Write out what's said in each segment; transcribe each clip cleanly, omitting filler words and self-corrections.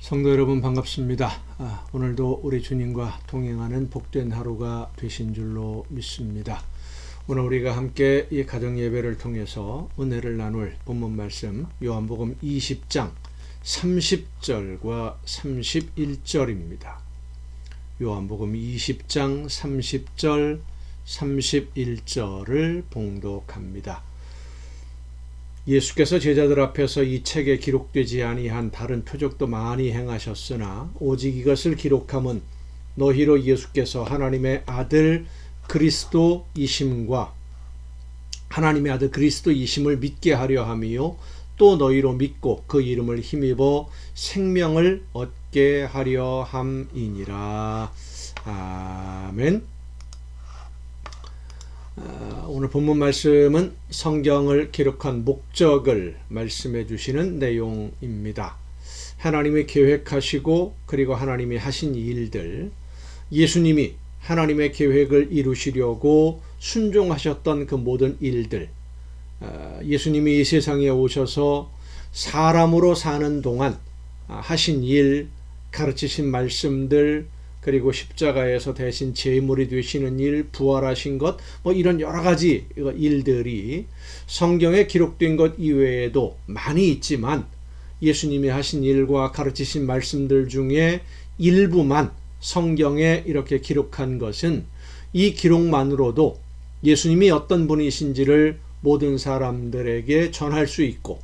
성도 여러분 반갑습니다. 오늘도 우리 주님과 동행하는 복된 하루가 되신 줄로 믿습니다. 오늘 우리가 함께 이 가정 예배를 통해서 은혜를 나눌 본문 말씀 요한복음 20장 30절과 31절입니다. 요한복음 20장 30절 31절을 봉독합니다. 예수께서 제자들 앞에서 이 책에 기록되지 아니한 다른 표적도 많이 행하셨으나 오직 이것을 기록함은 너희로 예수께서 하나님의 아들 그리스도이심과 하나님의 아들 그리스도이심을 믿게 하려 함이요 또 너희로 믿고 그 이름을 힘입어 생명을 얻게 하려 함이니라. 아멘. 오늘 본문 말씀은 성경을 기록한 목적을 말씀해 주시는 내용입니다. 하나님이 계획하시고 그리고 하나님이 하신 일들, 예수님이 하나님의 계획을 이루시려고 순종하셨던 그 모든 일들, 예수님이 이 세상에 오셔서 사람으로 사는 동안 하신 일, 가르치신 말씀들, 그리고 십자가에서 대신 제물이 되시는 일, 부활하신 것, 이런 여러 가지 일들이 성경에 기록된 것 이외에도 많이 있지만 예수님이 하신 일과 가르치신 말씀들 중에 일부만 성경에 이렇게 기록한 것은 이 기록만으로도 예수님이 어떤 분이신지를 모든 사람들에게 전할 수 있고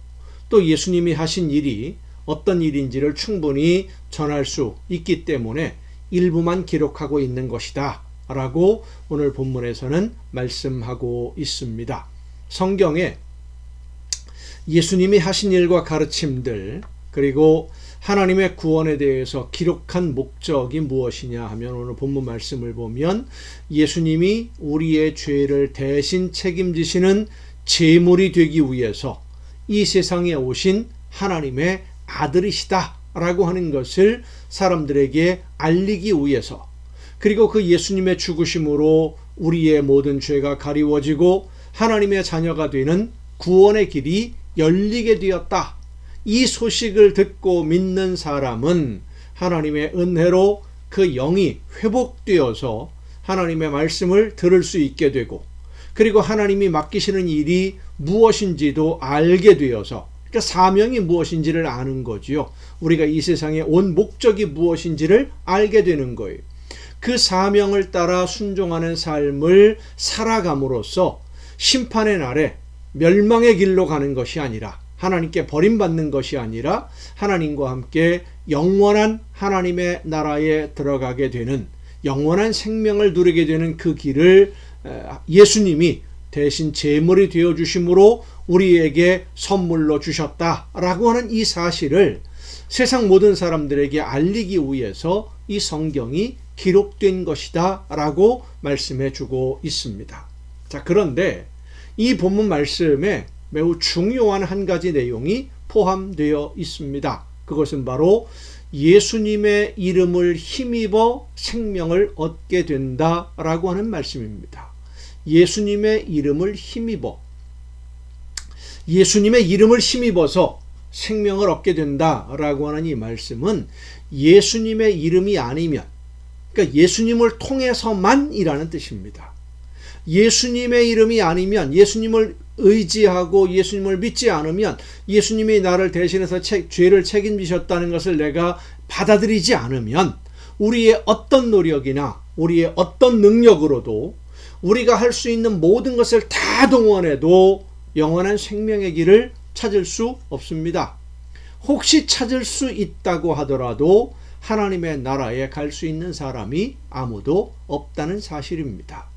또 예수님이 하신 일이 어떤 일인지를 충분히 전할 수 있기 때문에 일부만 기록하고 있는 것이다 라고 오늘 본문에서는 말씀하고 있습니다. 성경에 예수님이 하신 일과 가르침들 그리고 하나님의 구원에 대해서 기록한 목적이 무엇이냐 하면 오늘 본문 말씀을 보면 예수님이 우리의 죄를 대신 책임지시는 제물이 되기 위해서 이 세상에 오신 하나님의 아들이시다 라고 하는 것을 사람들에게 알리기 위해서, 그리고 그 예수님의 죽으심으로 우리의 모든 죄가 가리워지고 하나님의 자녀가 되는 구원의 길이 열리게 되었다. 이 소식을 듣고 믿는 사람은 하나님의 은혜로 그 영이 회복되어서 하나님의 말씀을 들을 수 있게 되고, 그리고 하나님이 맡기시는 일이 무엇인지도 알게 되어서, 그러니까 사명이 무엇인지를 아는 거지요. 우리가 이 세상에 온 목적이 무엇인지를 알게 되는 거예요. 그 사명을 따라 순종하는 삶을 살아감으로써 심판의 날에 멸망의 길로 가는 것이 아니라, 하나님께 버림받는 것이 아니라 하나님과 함께 영원한 하나님의 나라에 들어가게 되는, 영원한 생명을 누리게 되는 그 길을 예수님이 대신 제물이 되어주심으로 우리에게 선물로 주셨다라고 하는 이 사실을 세상 모든 사람들에게 알리기 위해서 이 성경이 기록된 것이다 라고 말씀해 주고 있습니다. 자, 그런데 이 본문 말씀에 매우 중요한 한 가지 내용이 포함되어 있습니다. 그것은 바로 예수님의 이름을 힘입어 생명을 얻게 된다라고 하는 말씀입니다. 예수님의 이름을 힘입어, 예수님의 이름을 힘입어서 생명을 얻게 된다라고 하는 이 말씀은 예수님의 이름이 아니면, 그러니까 예수님을 통해서만이라는 뜻입니다. 예수님의 이름이 아니면, 예수님을 의지하고 예수님을 믿지 않으면, 예수님이 나를 대신해서 죄를 책임지셨다는 것을 내가 받아들이지 않으면 우리의 어떤 노력이나 우리의 어떤 능력으로도 우리가 할 수 있는 모든 것을 다 동원해도 영원한 생명의 길을 찾을 수 없습니다. 혹시 찾을 수 있다고 하더라도 하나님의 나라에 갈 수 있는 사람이 아무도 없다는 사실입니다.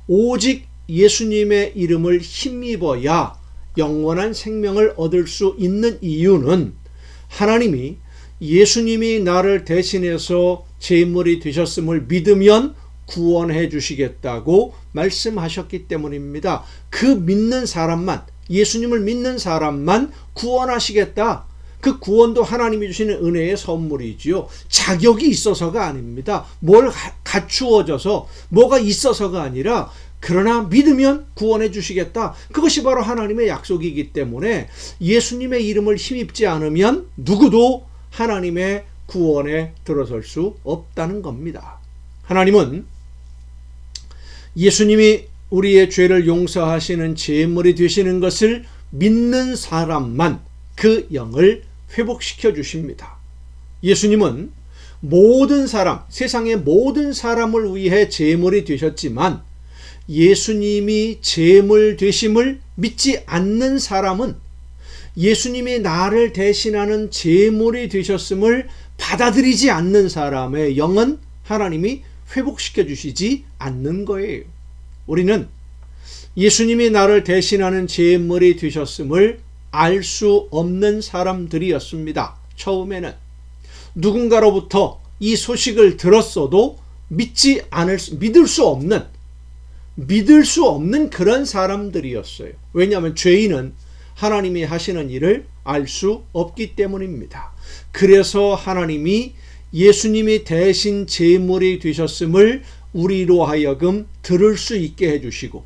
오직 예수님의 이름을 힘입어야 영원한 생명을 얻을 수 있는 이유는 하나님이 예수님이 나를 대신해서 제물이 되셨음을 믿으면 구원해 주시겠다고 말씀하셨기 때문입니다. 그 믿는 사람만, 예수님을 믿는 사람만 구원하시겠다. 그 구원도 하나님이 주시는 은혜의 선물이지요. 자격이 있어서가 아닙니다. 뭘 갖추어져서 뭐가 있어서가 아니라 그러나 믿으면 구원해 주시겠다. 그것이 바로 하나님의 약속이기 때문에 예수님의 이름을 힘입지 않으면 누구도 하나님의 구원에 들어설 수 없다는 겁니다. 하나님은 예수님이 우리의 죄를 용서하시는 제물이 되시는 것을 믿는 사람만 그 영을 회복시켜 주십니다. 예수님은 모든 사람, 세상의 모든 사람을 위해 제물이 되셨지만 예수님이 제물 되심을 믿지 않는 사람은 예수님이 나를 대신하는 제물이 되셨음을 받아들이지 않는 사람의 영은 하나님이 회복시켜 주시지 않는 거예요. 우리는 예수님이 나를 대신하는 제물이 되셨음을 알 수 없는 사람들이었습니다. 처음에는 누군가로부터 이 소식을 들었어도 믿을 수 없는 그런 사람들이었어요. 왜냐하면 죄인은 하나님이 하시는 일을 알 수 없기 때문입니다. 그래서 하나님이 예수님이 대신 제물이 되셨음을 우리로 하여금 들을 수 있게 해주시고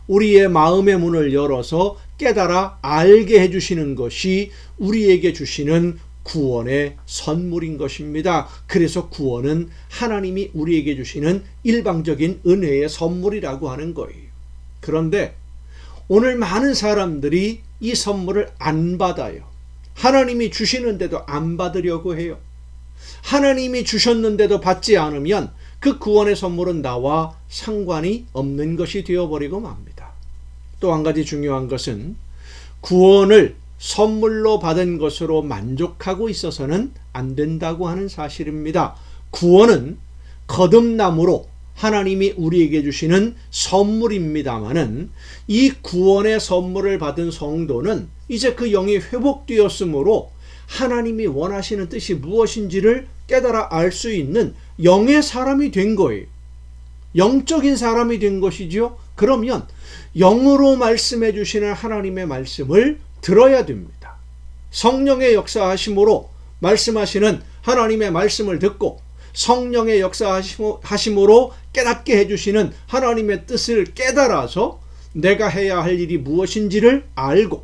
우리의 마음의 문을 열어서 깨달아 알게 해주시는 것이 우리에게 주시는 구원의 선물인 것입니다. 그래서 구원은 하나님이 우리에게 주시는 일방적인 은혜의 선물이라고 하는 거예요. 그런데 오늘 많은 사람들이 이 선물을 안 받아요. 하나님이 주시는데도 안 받으려고 해요. 하나님이 주셨는데도 받지 않으면 그 구원의 선물은 나와 상관이 없는 것이 되어버리고 맙니다. 또 한 가지 중요한 것은 구원을 선물로 받은 것으로 만족하고 있어서는 안 된다고 하는 사실입니다. 구원은 거듭남으로 하나님이 우리에게 주시는 선물입니다마는 이 구원의 선물을 받은 성도는 이제 그 영이 회복되었으므로 하나님이 원하시는 뜻이 무엇인지를 깨달아 알 수 있는 영의 사람이 된 거예요. 영적인 사람이 된 것이죠. 그러면 영으로 말씀해 주시는 하나님의 말씀을 들어야 됩니다. 성령의 역사하심으로 말씀하시는 하나님의 말씀을 듣고 성령의 역사하심으로 깨닫게 해주시는 하나님의 뜻을 깨달아서 내가 해야 할 일이 무엇인지를 알고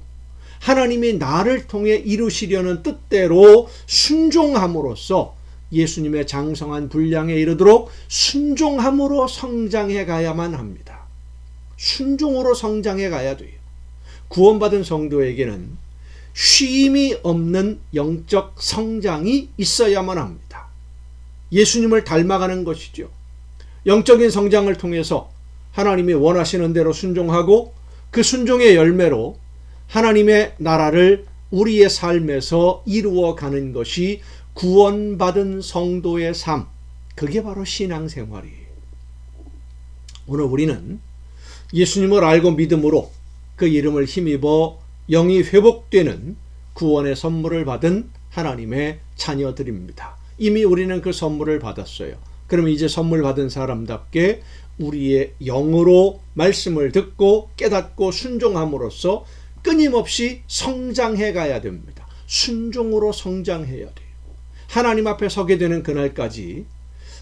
하나님이 나를 통해 이루시려는 뜻대로 순종함으로써 예수님의 장성한 분량에 이르도록 순종함으로 성장해 가야만 합니다. 순종으로 성장해 가야 돼요. 구원받은 성도에게는 쉼이 없는 영적 성장이 있어야만 합니다. 예수님을 닮아가는 것이죠. 영적인 성장을 통해서 하나님이 원하시는 대로 순종하고 그 순종의 열매로 하나님의 나라를 우리의 삶에서 이루어가는 것이 구원받은 성도의 삶, 그게 바로 신앙생활이에요. 오늘 우리는 예수님을 알고 믿음으로 그 이름을 힘입어 영이 회복되는 구원의 선물을 받은 하나님의 자녀들입니다. 이미 우리는 그 선물을 받았어요. 그러면 이제 선물 받은 사람답게 우리의 영으로 말씀을 듣고 깨닫고 순종함으로써 끊임없이 성장해 가야 됩니다. 순종으로 성장해야 돼요. 하나님 앞에 서게 되는 그날까지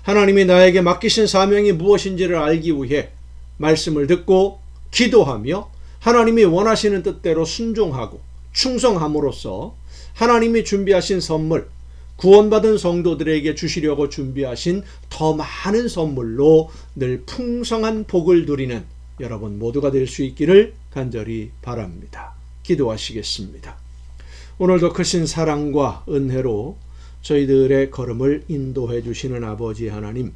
하나님이 나에게 맡기신 사명이 무엇인지를 알기 위해 말씀을 듣고 기도하며 하나님이 원하시는 뜻대로 순종하고 충성함으로써 하나님이 준비하신 선물, 구원받은 성도들에게 주시려고 준비하신 더 많은 선물로 늘 풍성한 복을 누리는 여러분 모두가 될 수 있기를 간절히 바랍니다. 기도하시겠습니다. 오늘도 크신 사랑과 은혜로 저희들의 걸음을 인도해 주시는 아버지 하나님,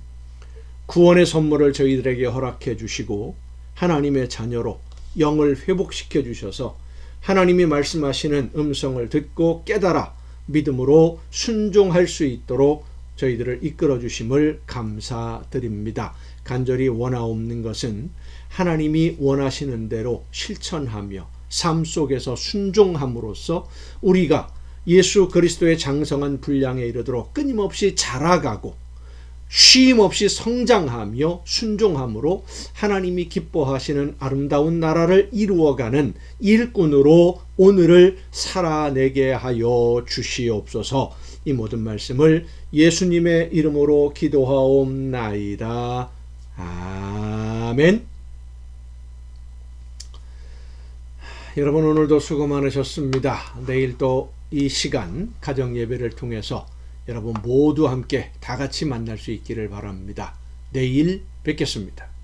구원의 선물을 저희들에게 허락해 주시고 하나님의 자녀로 영을 회복시켜 주셔서 하나님이 말씀하시는 음성을 듣고 깨달아 믿음으로 순종할 수 있도록 저희들을 이끌어 주심을 감사드립니다. 간절히 원하옵는 것은 하나님이 원하시는 대로 실천하며 삶 속에서 순종함으로써 우리가 예수 그리스도의 장성한 분량에 이르도록 끊임없이 자라가고 쉼 없이 성장하며 순종함으로 하나님이 기뻐하시는 아름다운 나라를 이루어가는 일꾼으로 오늘을 살아내게 하여 주시옵소서. 이 모든 말씀을 예수님의 이름으로 기도하옵나이다. 아멘. 여러분 오늘도 수고 많으셨습니다. 내일 또 이 시간 가정 예배를 통해서 여러분 모두 함께 다 같이 만날 수 있기를 바랍니다. 내일 뵙겠습니다.